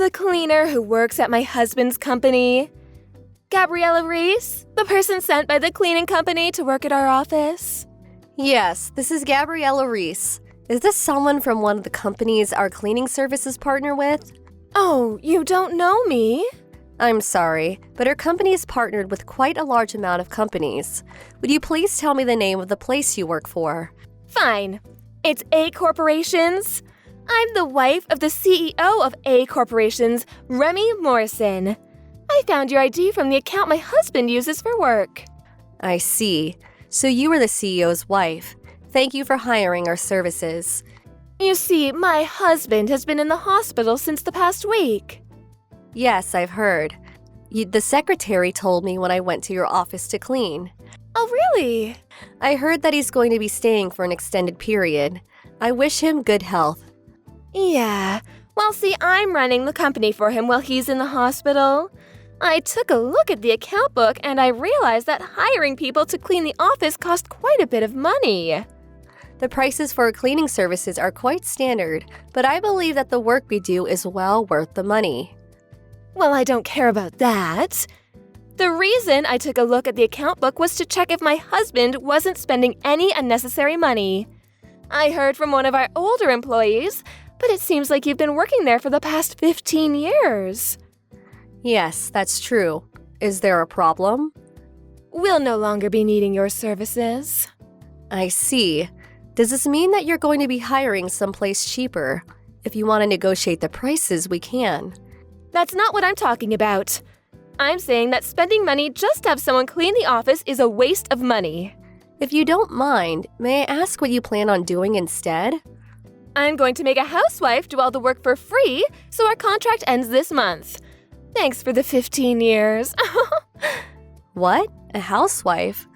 the cleaner who works at my husband's company? Gabriella Reese, the person sent by the cleaning company to work at our office? Yes, this is Gabriella Reese. Is this someone from one of the companies our cleaning services partner with? Oh, you don't know me? I'm sorry, but our company is partnered with quite a large amount of companies. Would you please tell me the name of the place you work for? Fine. It's A Corporations. I'm the wife of the CEO of A Corporations, Remy Morrison. I found your ID from the account my husband uses for work. I see. So you are the CEO's wife. Thank you for hiring our services. You see, my husband has been in the hospital since the past week. Yes, I've heard. The secretary told me when I went to your office to clean. Oh, really? I heard that he's going to be staying for an extended period. I wish him good health. Yeah. Well, see, I'm running the company for him while he's in the hospital. I took a look at the account book and I realized that hiring people to clean the office cost quite a bit of money. The prices for cleaning services are quite standard, but I believe that the work we do is well worth the money. Well, I don't care about that. The reason I took a look at the account book was to check if my husband wasn't spending any unnecessary money. I heard from one of our older employees, but it seems like you've been working there for the past 15 years. Yes, that's true. Is there a problem? We'll no longer be needing your services. I see. Does this mean that you're going to be hiring someplace cheaper? If you want to negotiate the prices, we can. That's not what I'm talking about. I'm saying that spending money just to have someone clean the office is a waste of money. If you don't mind, may I ask what you plan on doing instead? I'm going to make a housewife do all the work for free, so our contract ends this month. Thanks for the 15 years. What? A housewife?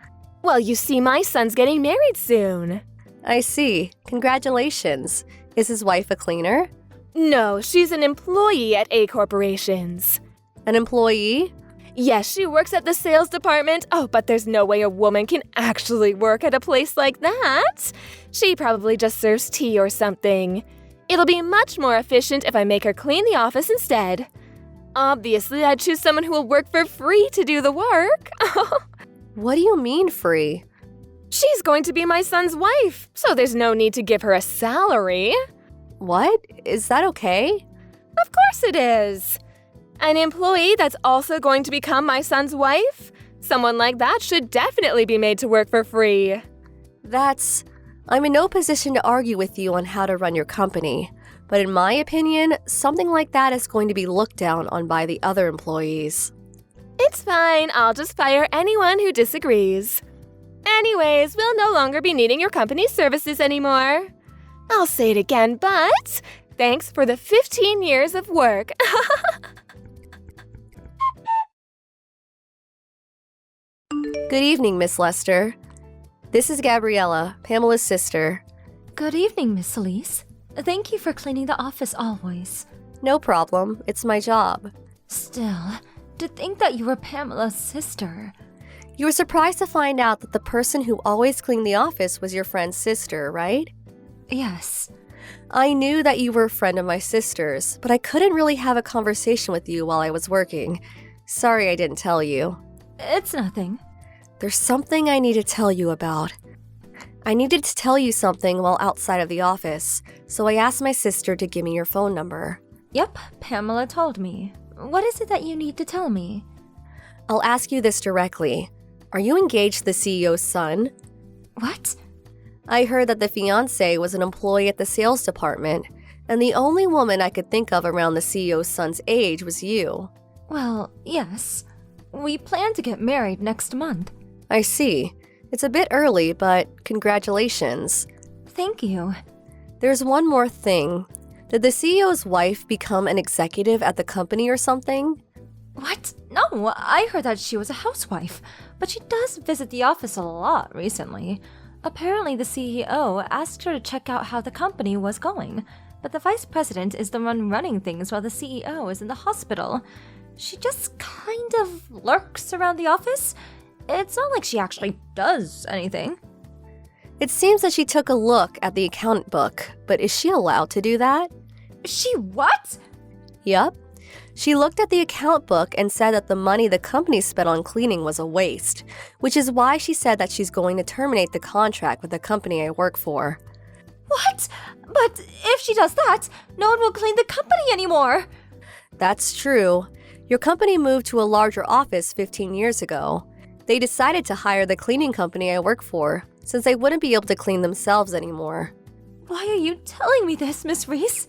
Well, you see, my son's getting married soon. I see. Congratulations. Is his wife a cleaner? No, she's an employee at A Corporations. An employee? Yes, she works at the sales department. Oh, but there's no way a woman can actually work at a place like that. She probably just serves tea or something. It'll be much more efficient if I make her clean the office instead. Obviously, I'd choose someone who will work for free to do the work. What do you mean free? She's going to be my son's wife, so there's no need to give her a salary. What? Is that okay? Of course it is. An employee that's also going to become my son's wife? Someone like that should definitely be made to work for free. I'm in no position to argue with you on how to run your company, but in my opinion, something like that is going to be looked down on by the other employees. It's fine, I'll just fire anyone who disagrees. Anyways, we'll no longer be needing your company's services anymore. I'll say it again, but thanks for the 15 years of work. Good evening, Miss Lester. This is Gabriella, Pamela's sister. Good evening, Miss Elise. Thank you for cleaning the office always. No problem, it's my job. Still, to think that you were Pamela's sister. You were surprised to find out that the person who always cleaned the office was your friend's sister, right? Yes. I knew that you were a friend of my sister's, but I couldn't really have a conversation with you while I was working. Sorry I didn't tell you. It's nothing. There's something I need to tell you about. I needed to tell you something while outside of the office, so I asked my sister to give me your phone number. Yep, Pamela told me. What is it that you need to tell me? I'll ask you this directly. Are you engaged to the CEO's son? What? I heard that the fiancé was an employee at the sales department, and the only woman I could think of around the CEO's son's age was you. Well, yes. We plan to get married next month. I see. It's a bit early, but congratulations. Thank you. There's one more thing. Did the CEO's wife become an executive at the company or something? What? No, I heard that she was a housewife, but she does visit the office a lot recently. Apparently, the CEO asked her to check out how the company was going, but the vice president is the one running things while the CEO is in the hospital. She just kind of lurks around the office. It's not like she actually does anything. It seems that she took a look at the account book, but is she allowed to do that? She what? Yup. She looked at the account book and said that the money the company spent on cleaning was a waste, which is why she said that she's going to terminate the contract with the company I work for. What? But if she does that, no one will clean the company anymore. That's true. Your company moved to a larger office 15 years ago. They decided to hire the cleaning company I work for, since they wouldn't be able to clean themselves anymore. Why are you telling me this, Miss Reese?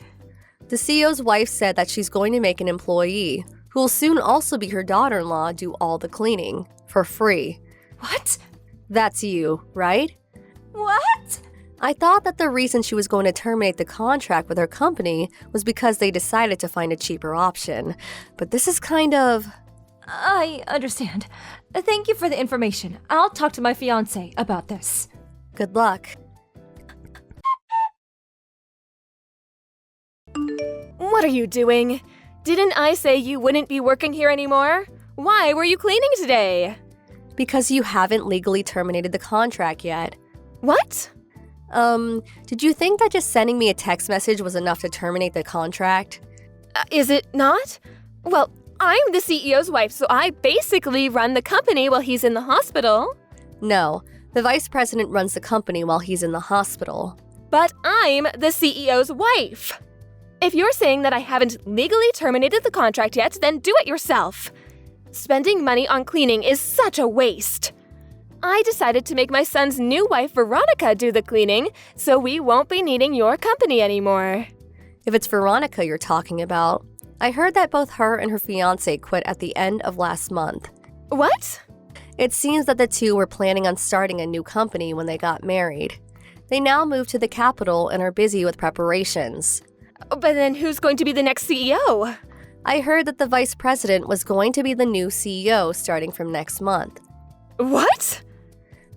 The CEO's wife said that she's going to make an employee, who will soon also be her daughter-in-law, do all the cleaning, for free. What? That's you, right? What? I thought that the reason she was going to terminate the contract with her company was because they decided to find a cheaper option. But this is kind of... I understand. Thank you for the information. I'll talk to my fiancé about this. Good luck. What are you doing? Didn't I say you wouldn't be working here anymore? Why were you cleaning today? Because you haven't legally terminated the contract yet. What? Did you think that just sending me a text message was enough to terminate the contract? Is it not? Well, I'm the CEO's wife, so I basically run the company while he's in the hospital. No, the vice president runs the company while he's in the hospital. But I'm the CEO's wife. If you're saying that I haven't legally terminated the contract yet, then do it yourself. Spending money on cleaning is such a waste. I decided to make my son's new wife, Veronica, do the cleaning, so we won't be needing your company anymore. If it's Veronica you're talking about, I heard that both her and her fiancé quit at the end of last month. What? It seems that the two were planning on starting a new company when they got married. They now moved to the capital and are busy with preparations. But then who's going to be the next CEO? I heard that the vice president was going to be the new CEO starting from next month. What?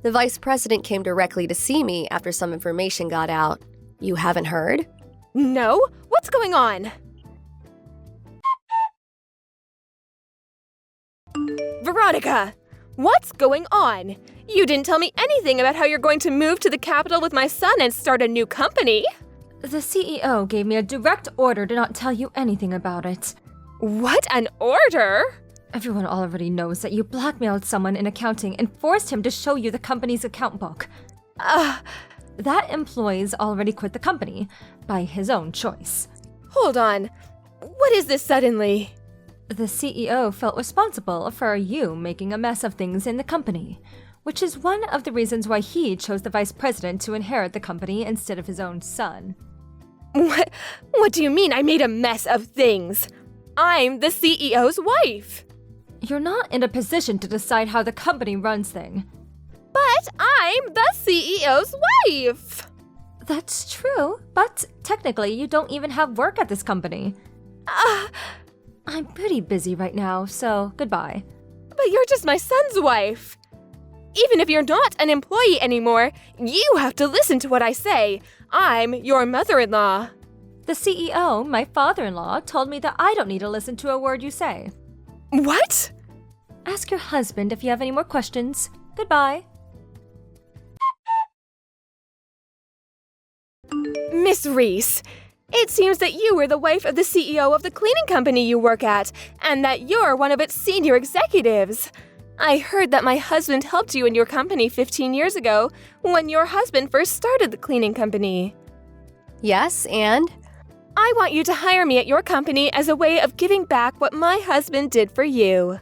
The vice president came directly to see me after some information got out. You haven't heard? No? What's going on? Veronica! What's going on? You didn't tell me anything about how you're going to move to the capital with my son and start a new company. The CEO gave me a direct order to not tell you anything about it. What an order? Everyone already knows that you blackmailed someone in accounting and forced him to show you the company's account book. That employee's already quit the company, by his own choice. Hold on. What is this suddenly? The CEO felt responsible for you making a mess of things in the company, which is one of the reasons why he chose the vice president to inherit the company instead of his own son. What do you mean I made a mess of things? I'm the CEO's wife. You're not in a position to decide how the company runs things. But I'm the CEO's wife. That's true, but technically you don't even have work at this company. I'm pretty busy right now, so goodbye. But you're just my son's wife. Even if you're not an employee anymore, you have to listen to what I say. I'm your mother-in-law. The CEO, my father-in-law, told me that I don't need to listen to a word you say. What? Ask your husband if you have any more questions. Goodbye. Miss Reese, it seems that you were the wife of the CEO of the cleaning company you work at, and that you're one of its senior executives. I heard that my husband helped you in your company 15 years ago, when your husband first started the cleaning company. Yes, and? I want you to hire me at your company as a way of giving back what my husband did for you.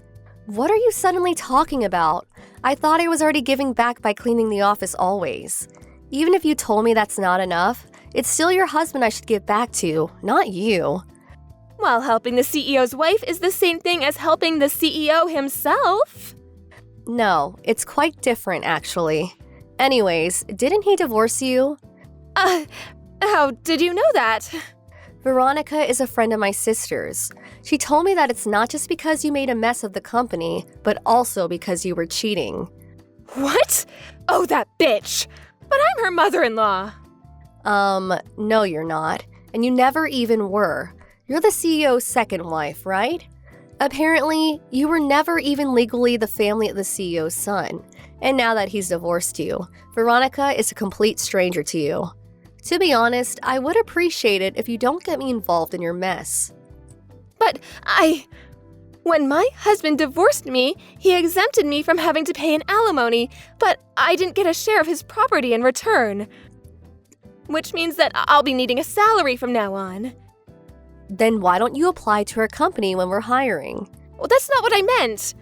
What are you suddenly talking about? I thought I was already giving back by cleaning the office always. Even if you told me that's not enough, it's still your husband I should give back to, not you. While helping the CEO's wife is the same thing as helping the CEO himself. No, it's quite different, actually. Anyways, didn't he divorce you? How did you know that? Veronica is a friend of my sister's. She told me that it's not just because you made a mess of the company, but also because you were cheating. What? Oh, that bitch! But I'm her mother-in-law. No you're not. And you never even were. You're the CEO's second wife, right? Apparently, you were never even legally the family of the CEO's son. And now that he's divorced you, Veronica is a complete stranger to you. To be honest, I would appreciate it if you don't get me involved in your mess. But when my husband divorced me, he exempted me from having to pay an alimony, but I didn't get a share of his property in return. Which means that I'll be needing a salary from now on. Then why don't you apply to our company when we're hiring? Well, that's not what I meant.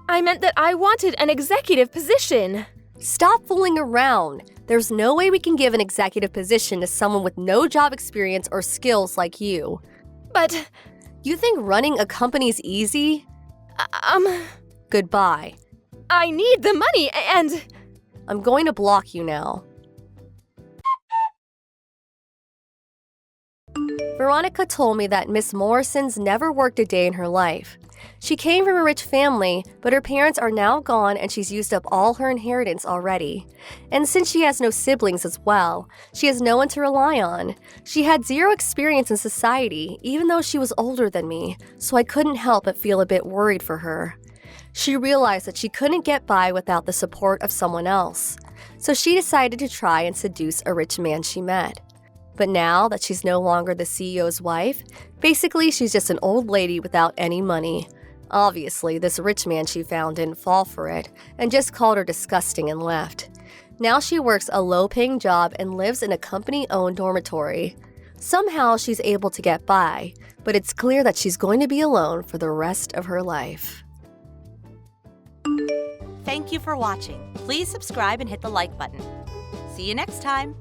I meant that I wanted an executive position. Stop fooling around. There's no way we can give an executive position to someone with no job experience or skills like you. But you think running a company's easy? Goodbye. I need the money and… I'm going to block you now. Veronica told me that Miss Morrison's never worked a day in her life. She came from a rich family, but her parents are now gone and she's used up all her inheritance already. And since she has no siblings as well, she has no one to rely on. She had zero experience in society, even though she was older than me, so I couldn't help but feel a bit worried for her. She realized that she couldn't get by without the support of someone else, so she decided to try and seduce a rich man she met. But now that she's no longer the CEO's wife, basically she's just an old lady without any money. Obviously, this rich man she found didn't fall for it and just called her disgusting and left. Now she works a low-paying job and lives in a company-owned dormitory. Somehow she's able to get by, but it's clear that she's going to be alone for the rest of her life. Thank you for watching. Please subscribe and hit the like button. See you next time.